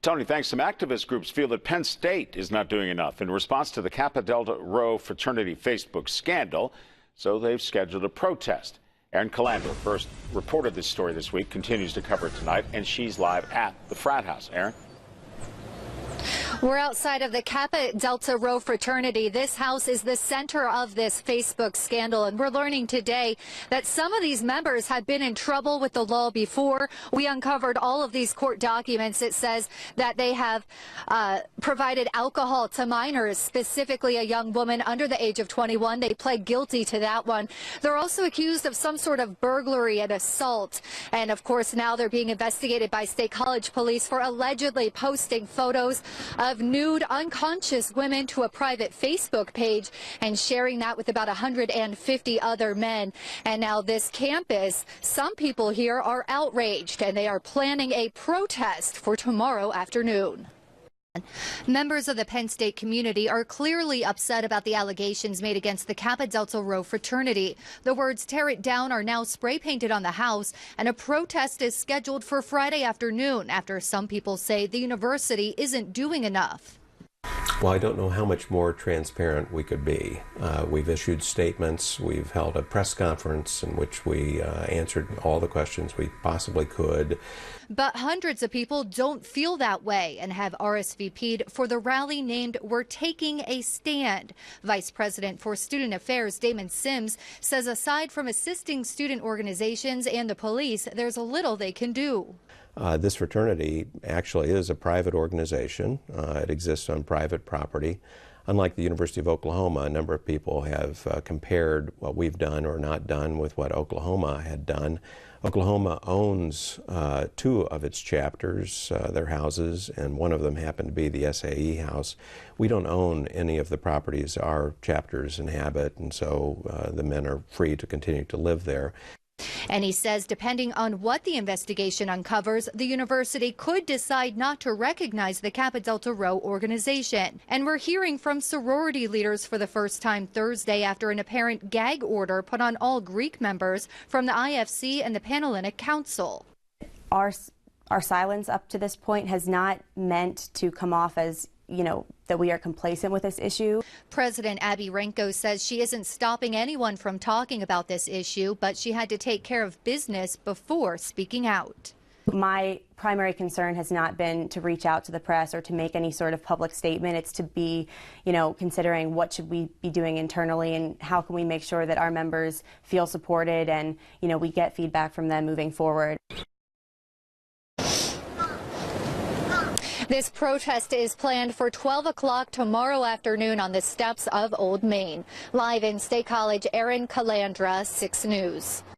Tony, thanks. Some activist groups feel that Penn State is not doing enough in response to the Kappa Delta Rho fraternity Facebook scandal, so they've scheduled a protest. Erin Calandra first reported this story this week, continues to cover it tonight, and she's live at the frat house. Erin? We're outside of the Kappa Delta Rho fraternity. This house is the center of this Facebook scandal, and we're learning today that some of these members had been in trouble with the law before. We uncovered all of these court documents. It says that they have provided alcohol to minors, specifically a young woman under the age of 21. They pled guilty to that one. They're also accused of some sort of burglary and assault. And of course, now they're being investigated by State College police for allegedly posting photos of nude, unconscious women to a private Facebook page and sharing that with about 150 other men. And now this campus, some people here are outraged, and they are planning a protest for tomorrow afternoon. Members of the Penn State community are clearly upset about the allegations made against the Kappa Delta Rho fraternity. The words "tear it down" are now spray painted on the house, and a protest is scheduled for Friday afternoon after some people say the university isn't doing enough. Well, I don't know how much more transparent we could be. We've issued statements. We've held a press conference in which we answered all the questions we possibly could. But hundreds of people don't feel that way and have RSVP'd for the rally named "We're Taking a Stand." Vice President for Student Affairs Damon says aside from assisting student organizations and the police, there's little they can do. This fraternity actually is a private organization. It exists on private property. Unlike the University of Oklahoma, a number of people have compared what we've done or not done with what Oklahoma had done. Oklahoma owns two of its chapters, their houses, and one of them happened to be the SAE house. We don't own any of the properties our chapters inhabit, and so the men are free to continue to live there. And he says depending on what the investigation uncovers, the university could decide not to recognize the Kappa Delta Rho organization. And we're hearing from sorority leaders for the first time Thursday after an apparent gag order put on all Greek members from the IFC and the Panhellenic Council. Our silence up to this point has not meant to come off as that we are complacent with this issue. President Abby Renko says she isn't stopping anyone from talking about this issue, but she had to take care of business before speaking out. My primary concern has not been to reach out to the press or to make any sort of public statement. It's to be, considering what should we be doing internally and how can we make sure that our members feel supported and, we get feedback from them moving forward. This protest is planned for 12 o'clock tomorrow afternoon on the steps of Old Main. Live in State College, Erin Calandra, 6 News.